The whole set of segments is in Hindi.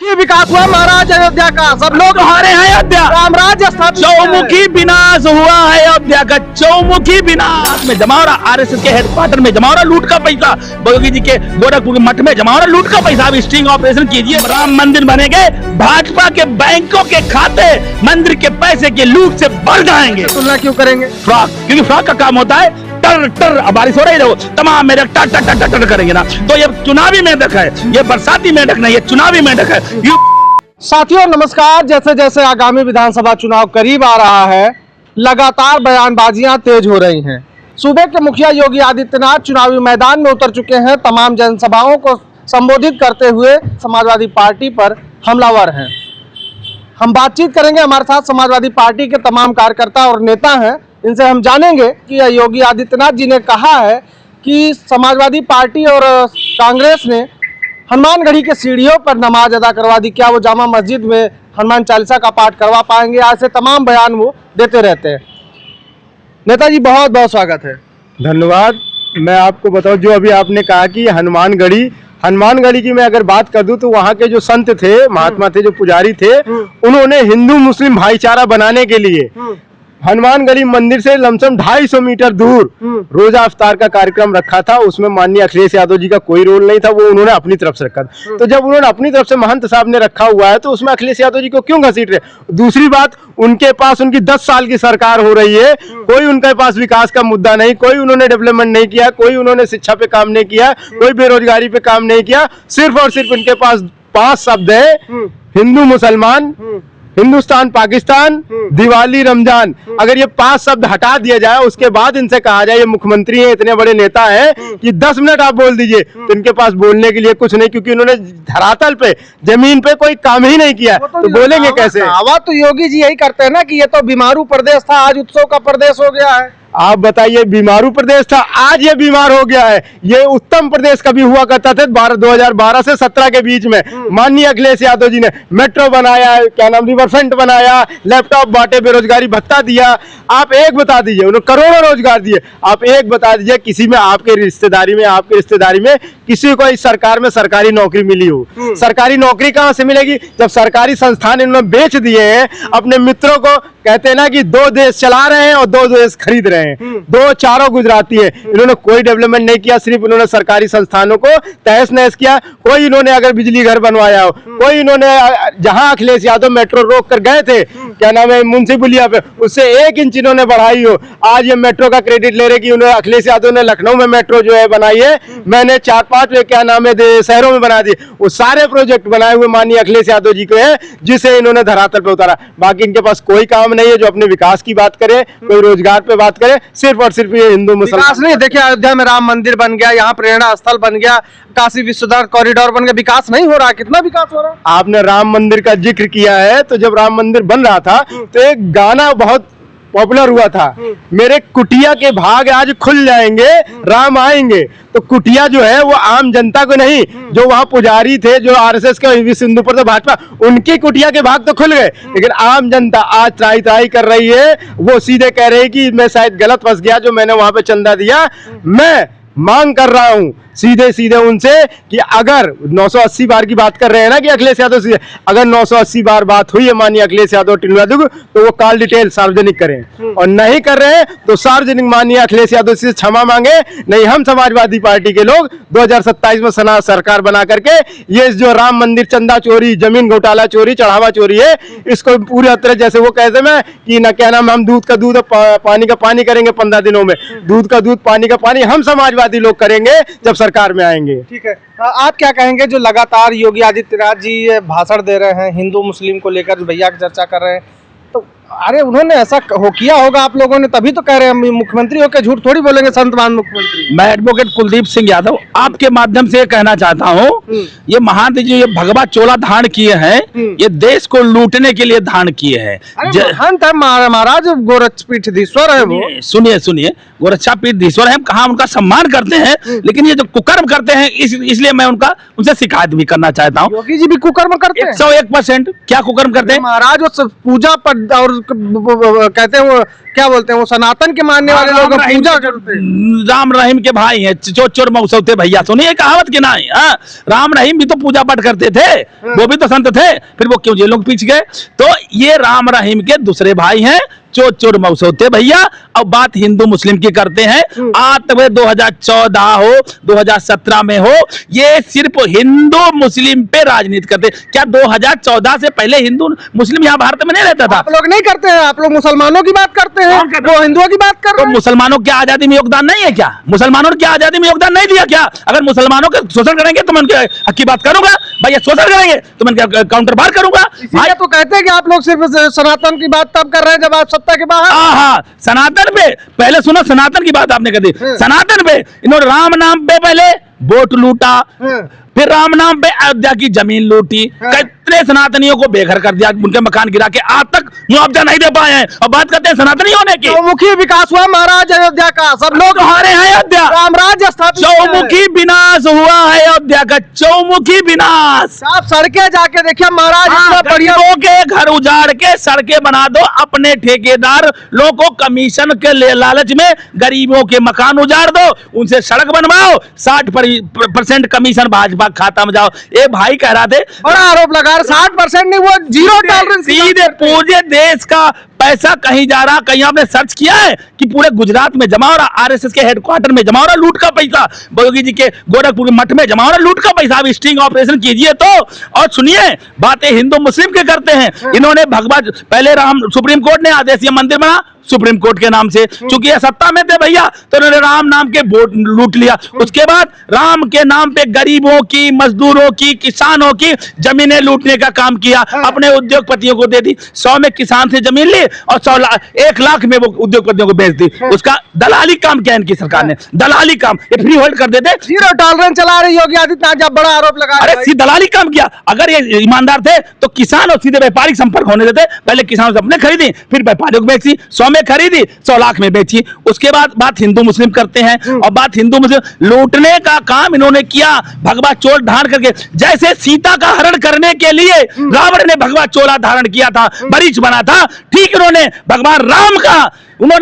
ये विकास हुआ महाराज अयोध्या का, सब लोग हमारे हैं अयोध्या, राम राज्य स्थापित किया है। चौमुखी विनाश हुआ है अयोध्या का, चौमुखी विनाश में जमा हो रहा, आरएसएस के हेडक्वार्टर में जमा हो रहा लूट का पैसा, योगी जी के गोरखपुर के मठ में जमा हो रहा लूट का पैसा। अब स्टिंग ऑपरेशन कीजिए, राम मंदिर बनेंगे, भाजपा के बैंकों के खाते मंदिर के पैसे के लूट से बढ़ जाएंगे। तुलना क्यों करेंगे? फ्रॉक, क्योंकि फ्रॉक का काम होता है टर टर, अब बारिश हो रही है तमाम मेढक टर टर टर टर करेंगे ना, तो ये चुनावी मेढक है, ये बरसाती मेढक नहीं, ये चुनावी मेढक है। साथियों नमस्कार। जैसे जैसे आगामी विधानसभा चुनाव करीब आ रहा है, लगातार बयानबाजियां तेज हो रही हैं। सूबे के मुखिया योगी आदित्यनाथ चुनावी मैदान में उतर चुके हैं। तमाम जनसभाओं को संबोधित करते हुए समाजवादी पार्टी पर हमलावर हैं। हम बातचीत करेंगे, हमारे साथ समाजवादी पार्टी के तमाम कार्यकर्ता और नेता हैं, इनसे हम जानेंगे कि योगी आदित्यनाथ जी ने कहा है कि समाजवादी पार्टी और कांग्रेस ने हनुमानगढ़ी के सीढ़ियों पर नमाज अदा करवा दी, क्या वो जामा मस्जिद में हनुमान चालीसा का पाठ करवा पाएंगे? ऐसे तमाम बयान वो देते रहते हैं। नेताजी बहुत बहुत स्वागत है। धन्यवाद। मैं आपको बताऊं, जो अभी आपने कहा कि हनुमानगढ़ी की मैं अगर बात कर दूं तो वहाँ के जो संत थे, महात्मा थे, जो पुजारी थे, उन्होंने हिंदू मुस्लिम भाईचारा बनाने के लिए हनुमानगढ़ी मंदिर से लमसम 250 मीटर दूर रोजा अफ्तार का कार्यक्रम रखा था। उसमें माननीय अखिलेश यादव जी का कोई रोल नहीं था, वो उन्होंने अपनी तरफ से रखा था। तो जब उन्होंने अपनी तरफ से महंत साहब ने रखा हुआ है तो उसमें अखिलेश यादव जी को क्यों घसीट रहे? दूसरी बात, उनके पास उनकी 10 साल की सरकार हो रही है, कोई उनके पास विकास का मुद्दा नहीं, कोई उन्होंने डेवलपमेंट नहीं किया, कोई उन्होंने शिक्षा पे काम नहीं किया, कोई बेरोजगारी पे काम नहीं किया। सिर्फ और सिर्फ उनके पास 5 शब्द है, हिंदू मुसलमान, हिंदुस्तान पाकिस्तान, दिवाली रमजान। अगर ये 5 शब्द हटा दिया जाए, उसके बाद इनसे कहा जाए ये मुख्यमंत्री है, इतने बड़े नेता है कि 10 मिनट आप बोल दीजिए, तो इनके पास बोलने के लिए कुछ नहीं, क्योंकि उन्होंने धरातल पे जमीन पे कोई काम ही नहीं किया, तो बोलेंगे कैसे? दावा तो योगी जी यही करते हैं ना कि ये तो बीमारू प्रदेश था, आज उत्सव का प्रदेश हो गया है। आप बताइए, बीमारू प्रदेश था, आज ये बीमार हो गया है। ये उत्तम प्रदेश कभी हुआ करता था 2012 से 17 के बीच में। माननीय अखिलेश यादव जी ने मेट्रो बनाया, क्या नाम, रिवरफ्रंट बनाया, लैपटॉप बांटे, बेरोजगारी भत्ता दिया। आप एक बता दीजिए, उन्होंने करोड़ों रोजगार दिए। आप एक बता दीजिए किसी में आपके रिश्तेदारी में किसी को इस सरकार में सरकारी नौकरी मिली हो? सरकारी नौकरी कहाँ से मिलेगी जब सरकारी संस्थान इन्होंने बेच दिए हैं अपने मित्रों को? कहते हैं ना कि 2 देश चला रहे हैं और 2 देश खरीद रहे हैं। 2 चारों गुजराती है। इन्होंने कोई डेवलपमेंट नहीं किया, सिर्फ इन्होंने सरकारी संस्थानों को तहस नहस किया। कोई इन्होंने अगर बिजली घर बनवाया हो, कोई इन्होंने जहां अखिलेश यादव मेट्रो रोक कर गए थे, क्या नाम है, मुंशी पुलिया पे, उससे 1 इंच इन्होंने बढ़ाई हो। आज ये मेट्रो का क्रेडिट ले रहे कि उन्होंने, अखिलेश यादव ने लखनऊ में मेट्रो जो है बनाई है, मैंने 4-5 क्या नाम है शहरों में बना दिए। वो सारे प्रोजेक्ट बनाए हुए माननीय अखिलेश यादव जी को है, जिसे इन्होंने धरातल पे उतारा। बाकी इनके पास कोई काम नहीं है जो अपने विकास की बात करे, कोई रोजगार पे बात करे। सिर्फ और सिर्फ ये हिंदू मुसलमान नहीं। देखिए, अयोध्या में राम मंदिर बन गया, यहाँ प्रेरणा स्थल बन गया, काशी विश्वनाथ कॉरिडोर बन गया, विकास नहीं हो रहा। कितना विकास हो रहा है? आपने राम मंदिर का जिक्र किया है, तो जब राम मंदिर बन रहा था तो एक गाना बहुत पॉपुलर हुआ था, मेरे कुटिया के भाग आज खुल जाएंगे, राम आएंगे। तो कुटिया जो है वो आम जनता को नहीं, जो वहाँ पुजारी थे, जो आरएसएस के विश्व हिंदू परिषद भाजपा, उनकी कुटिया के भाग तो खुल गए, लेकिन आम जनता आज त्राही कर रही है। वो सीधे कह रहे हैं कि मैं शायद गलत फंस गया, जो मैंने वहां पे चंदा दिया। मैं मांग कर रहा हूं सीधे उनसे कि अगर 980 बार की बात कर रहे हैं ना कि अखिलेश यादव से, अगर 980 बार बात हुई है माननीय अखिलेश यादव टिल्लू यादव, तो वो कॉल डिटेल सार्वजनिक करें, और नहीं कर रहे हैं तो सार्वजनिक माननीय अखिलेश यादव से क्षमा मांगे। नहीं, हम समाजवादी पार्टी के लोग 2027 में सरकार बना करके ये जो राम मंदिर चंदा चोरी, जमीन घोटाला चोरी, चढ़ावा चोरी है, इसको पूरी तरह, जैसे वो कहते हैं कि न क्या नाम, हम दूध का दूध पानी का पानी करेंगे 15 दिनों में, दूध का दूध पानी का पानी हम समाजवादी लोग करेंगे जब सरकार में आएंगे। ठीक है, आप क्या कहेंगे जो लगातार योगी आदित्यनाथ जी भाषण दे रहे हैं, हिंदू मुस्लिम को लेकर भैया की चर्चा कर रहे हैं, तो अरे उन्होंने ऐसा किया होगा आप लोगों ने, तभी तो कह रहे हैं मुख्यमंत्री होकर झूठ थोड़ी बोलेंगे संतमान मुख्यमंत्री। मैं एडवोकेट कुलदीप सिंह यादव आपके माध्यम से कहना चाहता हूँ, ये महांत जी ये भगवा चोला धारण किए हैं, ये देश को लूटने के लिए धारण किए हैं। महंत है महाराज, गोरक्षपीठाधीश्वर है वो। सुनिए गोरक्षपीठाधीश्वर है, हम कहाँ उनका सम्मान करते हैं, लेकिन ये जो कुकर्म करते हैं इसलिए मैं उनसे शिकायत भी करना चाहता हूँ। योगी जी भी कुकर्म करते हैं 101%। क्या कुकर्म करते हैं महाराज? वो पूजा पर और कहते हैं वो क्या बोलते हैं वो सनातन के मानने वाले लोग पूजा करते हैं। राम रहीम के भाई हैं, चोर चोर मौसौते भैया, सुनिए कहावत की नहीं। हाँ, राम रहीम भी तो पूजा पाठ करते थे, वो भी तो संत थे, फिर वो क्यों जेलों के पीछे गए? तो ये राम रहीम के दूसरे भाई हैं, चोर चोर मौसौते भैया। अब बात हिंदू मुस्लिम की करते हैं। आज तक 2014 हो 2017 में हो, ये सिर्फ हिंदू मुस्लिम पे राजनीति करते। क्या 2014 से पहले हिंदू मुस्लिम यहाँ भारत में नहीं रहता था? आप लोग नहीं करते हैं, आप लोग मुसलमानों की बात करते हैं, वो हिंदुओं की बात कर तो रहे हैं। मुसलमानों की आजादी में योगदान नहीं है क्या? मुसलमानों ने क्या आजादी में योगदान नहीं दिया क्या? अगर मुसलमानों के शोषण करेंगे तो मैं उनके हक की बात करूंगा, भाई ये शोषण करेंगे तो मैं उनके काउंटर बार करूंगा। इसीलिए तो कहते हैं कि आप लोग सिर्फ सनातन की बात तब कर रहे हैं जब आप सत्ता के बाहर। हाँ, सनातन पे पहले सुनो, सनातन की बात आपने कर दी। सनातन पे इन्होंने राम नाम पे पहले वोट लूटा, फिर राम नाम पे अयोध्या की जमीन लूटी, कितने सनातनियों को बेघर कर दिया, उनके मकान गिरा के आज तक मुआवजा नहीं दे पाए हैं। और बात करते हैं सनातनी होने की, चौमुखी विकास हुआ महाराज अयोध्या का, सब लोग हारे हैं अयोध्या, राम राज्य स्थापित किया है। चौमुखी विनाश हुआ है अयोध्या का, चौमुखी विनाश। आप सड़कें जाके देखिए महाराज, इतना बढ़िया गरीबों के घर उजाड़ के सड़कें बना दो, अपने ठेकेदार लोगों को कमीशन के लालच में गरीबों के मकान उजाड़ दो, उनसे सड़क बनवाओ, 60% कमीशन भाजपा खाता में जाओ। ये भाई कह रहा थे, बड़ा आरोप लगा 60% नहीं, वो जीरो टॉलरेंस। सीधे पूरे देश का पैसा कहीं जा रहा। कहीं आपने सर्च किया है कि पूरे गुजरात में जमा हो रहा, आरएसएस के हेडक्वार्टर में जमा हो रहा लूट का पैसा, योगी जी के गोरखपुर मठ में जमा हो रहा लूट का पैसा। अब स्टिंग ऑपरेशन कीजिए तो। और सुनिए, बातें हिंदू मुस्लिम के करते हैं। इन्होंने भगवान पहले राम, सुप्रीम कोर्ट ने आदेश दिया मंदिर बना सुप्रीम कोर्ट के नाम से, चूंकि ये सत्ता में थे भैया, तो उन्होंने राम नाम के वोट लूट लिया। उसके बाद राम के नाम पे गरीबों की, मजदूरों की, किसानों की जमीनें लूटने का काम किया, अपने उद्योगपतियों को दे दी। 100 में किसान से जमीन ली और 1 लाख में वो उद्योगपतियों को बेच दी। उसका दलाली काम किया इनकी सरकार ने, दलाली काम। ये फ्री होल्ड कर देते, जीरो टॉलरेंस चला रही योगी आदित्यनाथ, जब बड़ा आरोप लगा। अरे दलाली काम किया। अगर ये ईमानदार थे तो किसान और सीधे व्यापारिक संपर्क होने देते। पहले किसानों से अपने खरीदी, फिर व्यापारियों को बेची, 100 में खरीदी, 100 लाख में बेची। उसके बाद बात हिंदू मुस्लिम करते हैं। और बात हिंदू मुस्लिम लूटने का काम इन्होंने किया, भगवा चोला धारण करके। जैसे सीता का हरण करने के लिए रावण ने भगवा चोला धारण किया था, बरीच बना था, ठीक इन्होंने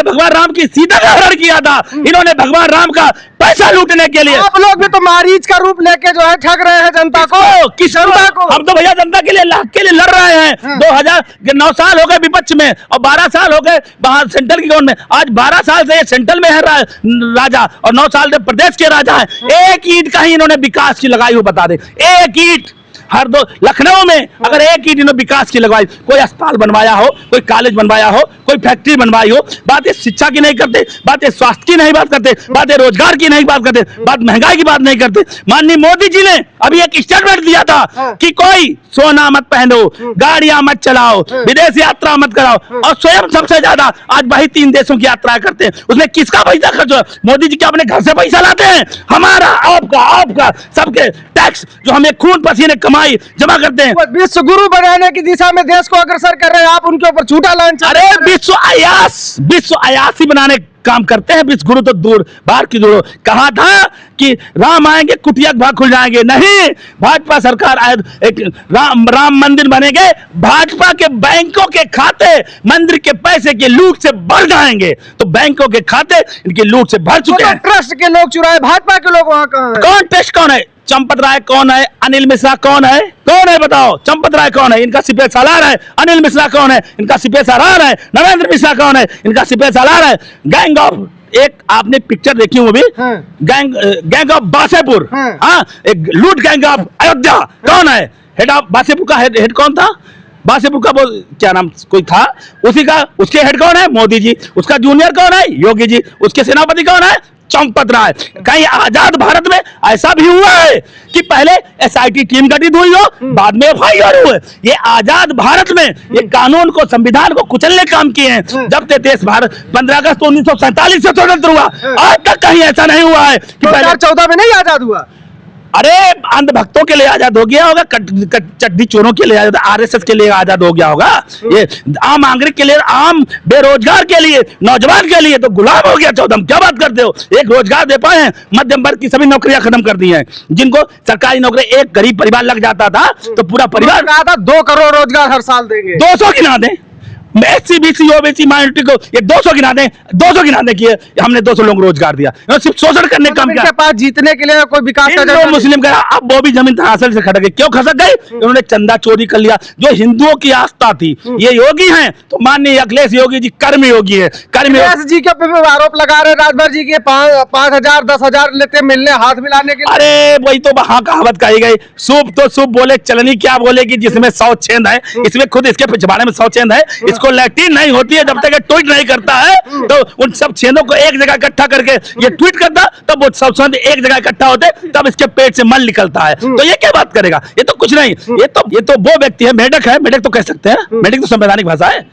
भगवान राम की सीता का हरण किया था। इन्होंने भगवान राम का पैसा लूटने के लिए। आप लोग भी तो मारीच का रूप लेके जो है ठग रहे हैं जनता को। किस जनता को? हम तो भैया जनता के लिए, लाख के लिए लड़ रहे हैं। 2009 साल हो गए विपक्ष में और 12 साल हो गए बाहर सेंट्रल की गवर्नमेंट में। आज 12 साल से ये सेंट्रल में है राजा और 9 साल से प्रदेश के राजा है। एक ईंट का ही इन्होंने विकास की लगाई हो, बता दे, एक ईंट। हर दो लखनऊ में अगर एक ईंट इन्होंने विकास की लगवाई, कोई अस्पताल बनवाया हो, कोई कॉलेज बनवाया हो, कोई फैक्ट्री बनवाई हो, बातें शिक्षा की नहीं करते, बातें स्वास्थ्य की नहीं बात करते, बातें रोजगार की नहीं बात करते, बात महंगाई की बात नहीं करते। माननीय मोदी जी ने अभी एक स्टेटमेंट दिया था कि कोई सोना मत पहनो, गाड़ियां मत चलाओ, विदेश यात्रा मत कराओ, और स्वयं सबसे ज्यादा आज वही 3 देशों की यात्रा करते हैं। उसमें किसका पैसा खर्च हुआ? मोदी जी क्या अपने घर से पैसा लाते हैं? हमारा, आपका सबके टैक्स जो हमें खून पसीने कमाई जमा करते हैं। विश्व गुरु बनाने की दिशा में देश को अग्रसर कर रहे हैं, आप उनके ऊपर झूठा लांछन। अरे विश्व अयासी बनाने काम करते हैं। विश्व गुरु तो दूर बाहर की दूर। कहा था कि राम आएंगे कुटिया भाग खुल जाएंगे, नहीं। भाजपा सरकार आए, एक राम मंदिर बनेंगे, भाजपा के बैंकों के खाते मंदिर के पैसे के लूट से भर जाएंगे। तो बैंकों के खाते इनके लूट से भर चुके हैं। ट्रस्ट के लोग चुराए, भाजपा के लोग वहां कहां हैं? कौन ट्रस्ट कौन है? चंपत राय कौन है? अनिल मिश्रा कौन है? कौन है बताओ? चंपत राय कौन है? इनका सिपह सालार है। अनिल मिश्रा कौन है? इनका सिपह सालार है। नरेंद्र मिश्रा कौन है? इनका सिपह सालार है। गैंग ऑफ, एक आपने पिक्चर देखी वो भी, गैंग ऑफ बासेपुर, हाँ, एक लूट गैंग ऑफ अयोध्या। कौन है हेड ऑफ बासेपुर का? हेड कौन था बासेपुर का? क्या नाम कोई था उसी का? उसके हेड कौन है? मोदी जी। उसका जूनियर कौन है? योगी जी। उसके सेनापति कौन है? चंपत राय। कहीं आजाद भारत में ऐसा भी हुआ है कि पहले एसआईटी टीम गठित हुई हो, बाद में एफआईआर हुए? ये आजाद भारत में ये कानून को, संविधान को कुचलने काम किए हैं। जब से देश भारत 15 अगस्त 1947 से स्वतंत्र हुआ, आज तक कहीं ऐसा नहीं हुआ है कि 2014 में नहीं आजाद हुआ। अरे अंधभक्तों के लिए आजाद हो गया होगा, चड्डी चोरों के लिए आजाद, आरएसएस के लिए आजाद हो गया होगा। ये आम नागरिक के लिए, आम बेरोजगार के लिए, नौजवान के लिए तो गुलाम हो गया 14। क्या बात करते हो? एक रोजगार दे पाए हैं? मध्यम वर्ग की सभी नौकरियां खत्म कर दी हैं। जिनको सरकारी नौकरी, एक गरीब परिवार लग जाता था तो पूरा परिवार कहा था 2 करोड़ रोजगार हर साल देंगे। 200 की ना दें, SC BC OBC माइनॉरिटी को ये 200 गिना दें कि हमने 200 लोगों को रोजगार दिया, सिर्फ शोषण करने का काम किया। इनके पास जीतने के लिए कोई विकास का हिंदू मुस्लिम का अब वो भी जमीन तनासर से खटक गए। क्यों खसक गए? उन्होंने चंदा चोरी कर लिया। जो हिंदुओं की आस्था थी, ये योगी हैं तो माननीय अखिलेश योगी जी कर्म योगी है। अखिलेश जी के ऊपर आरोप लगा रहे राजभर जी के 5,000 10,000 लेते मिलने हाथ मिलाने के लिए। अरे वही तो वहां कहावत कही गई, सूप तो सूप बोले चलनी क्या बोलेगी जिसमें 100 छेद है। इसमें खुद इसके पिछवाड़े में 100 छेद है। इसको लैट्रिन नहीं होती है जब तक ये ट्वीट नहीं करता है, तो उन सब छेदों को एक जगह इकट्ठा करके ये ट्वीट करता, तब वो सब छेद एक जगह इकट्ठा होते, तब इसके पेट से मल निकलता है। तो ये क्या बात करेगा? ये तो कुछ नहीं, ये तो वो व्यक्ति है, मेढक है। मेढक तो कह सकते हैं, मेढक तो संवैधानिक भाषा है।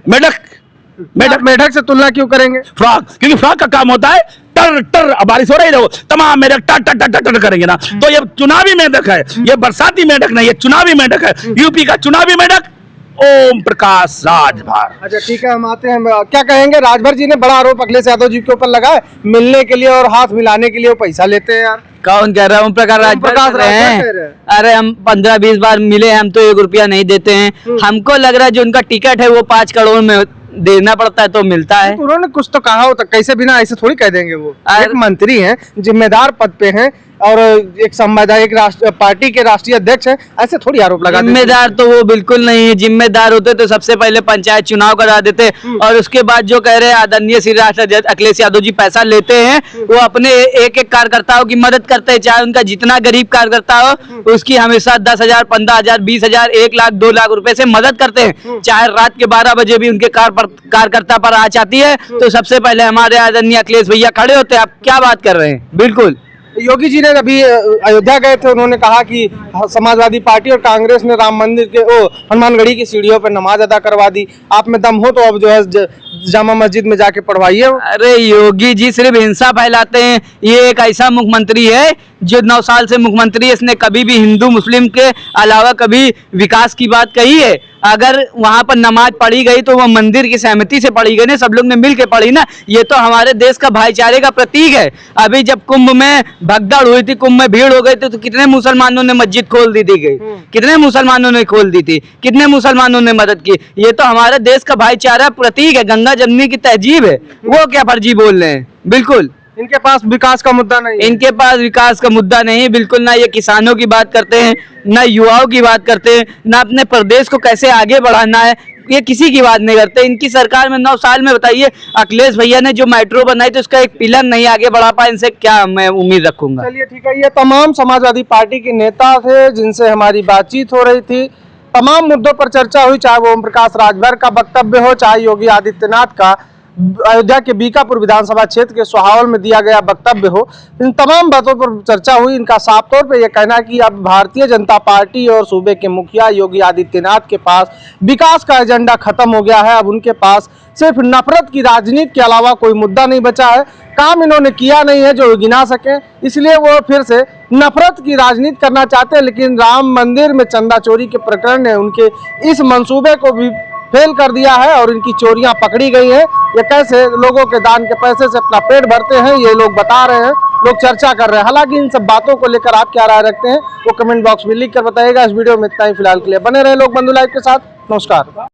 मेढक से तुलना क्यों करेंगे? फ्रॉक, क्योंकि फ्रॉक का काम होता है टर टर, बारिश हो रही है तमाम मेढक टर टर टर टर करेंगे ना। तो ये चुनावी मेढक है, ये बरसाती मेढक नहीं, ये चुनावी मेढक है। यूपी का चुनावी मेढक ओम प्रकाश राजभर। अच्छा ठीक है, हम आते हैं। क्या कहेंगे? राजभर जी ने बड़ा आरोप अखिलेश यादव जी के ऊपर लगाया, मिलने के लिए और हाथ मिलाने के लिए वो पैसा लेते हैं यार। कौन कह रहा है? ओम प्रकाश राजभर कह रहे हैं। अरे हम 15-20 बार मिले, हम तो 1 रुपया नहीं देते हैं। हमको लग रहा है जो उनका टिकट है वो 5 करोड़ में देना पड़ता है तो मिलता है। तो उन्होंने कुछ तो कहा होता, कैसे बिना ऐसे थोड़ी कह देंगे। वो एक मंत्री हैं, जिम्मेदार पद पे हैं और एक संवैधानिक पार्टी के राष्ट्रीय अध्यक्ष हैं, ऐसे थोड़ी आरोप लगा देते। जिम्मेदार तो वो बिल्कुल नहीं है। जिम्मेदार होते तो सबसे पहले पंचायत चुनाव करा देते, और उसके बाद जो कह रहे हैं आदरणीय श्री राष्ट्रीय अध्यक्ष अखिलेश यादव जी पैसा लेते हैं, वो अपने एक एक कार्यकर्ताओं की मदद करते हैं, चाहे उनका जितना गरीब कार्यकर्ता हो उसकी हमेशा 10,000 15,000 20,000 1 लाख 2 लाख रुपए से मदद करते हैं। चाहे रात के 12 बजे भी उनके कार्यकर्ता पर आ जाती है तो सबसे पहले हमारे आदरणीय अखिलेश भैया खड़े होते हैं। आप क्या बात कर रहे हैं? बिल्कुल। योगी जी ने अभी अयोध्या गए थे, उन्होंने कहा कि समाजवादी पार्टी और कांग्रेस ने राम मंदिर के हनुमानगढ़ी की सीढ़ियों पर नमाज अदा करवा दी। आप में दम हो तो अब जो है जामा मस्जिद में जाके पढ़वाइए। अरे योगी जी सिर्फ हिंसा फैलाते हैं। ये एक ऐसा मुख्यमंत्री है जो 9 साल से मुख्यमंत्री है, इसने कभी भी हिंदू मुस्लिम के अलावा कभी विकास की बात कही है? अगर वहां पर नमाज पढ़ी गई तो वो मंदिर की सहमति से पढ़ी गई ना, सब लोग ने मिल के पढ़ी ना। ये तो हमारे देश का भाईचारे का प्रतीक है। अभी जब कुंभ में भगदड़ हुई थी, कुंभ में भीड़ हो गई थी, तो कितने मुसलमानों ने मस्जिद खोल दी थी गई, कितने मुसलमानों ने खोल दी थी, कितने मुसलमानों ने मदद की। ये तो हमारे देश का भाईचारा प्रतीक है, गंगा जमनी की तहजीब है। वो क्या फर्जी बोल रहे हैं? बिल्कुल इनके पास विकास का मुद्दा नहीं है। इनके पास विकास का मुद्दा नहीं, बिल्कुल ना। ये किसानों की बात करते हैं, ना युवाओं की बात करते हैं, ना अपने प्रदेश को कैसे आगे बढ़ाना है, ये किसी की बात नहीं करते। इनकी सरकार में 9 साल में बताइए अखिलेश भैया ने जो मेट्रो बनाई तो उसका एक पिलर नहीं आगे बढ़ा पाए। इनसे क्या मैं उम्मीद रखूंगा? चलिए ठीक है, ये तमाम समाजवादी पार्टी के नेता थे जिनसे हमारी बातचीत हो रही थी। तमाम मुद्दों पर चर्चा हुई, चाहे वो ओम प्रकाश राजभर का वक्तव्य हो, चाहे योगी आदित्यनाथ का अयोध्या के बीकापुर विधानसभा क्षेत्र के सोहावल में दिया गया वक्तव्य हो। इन तमाम बातों पर चर्चा हुई। इनका साफ तौर पे यह कहना है कि अब भारतीय जनता पार्टी और सूबे के मुखिया योगी आदित्यनाथ के पास विकास का एजेंडा खत्म हो गया है। अब उनके पास सिर्फ नफरत की राजनीति के अलावा कोई मुद्दा नहीं बचा है। काम इन्होंने किया नहीं है जो गिना सके, इसलिए वो फिर से नफरत की राजनीति करना चाहते हैं। लेकिन राम मंदिर में चंदा चोरी के प्रकरण ने उनके इस मंसूबे को भी फेल कर दिया है और इनकी चोरियां पकड़ी गई हैं। ये कैसे लोगों के दान के पैसे से अपना पेट भरते हैं, ये लोग बता रहे हैं, लोग चर्चा कर रहे हैं। हालांकि इन सब बातों को लेकर आप क्या राय रखते हैं वो कमेंट बॉक्स में लिख कर बताइएगा। इस वीडियो में इतना ही फिलहाल के लिए। बने रहे लोग बंधु लाइव के साथ। नमस्कार।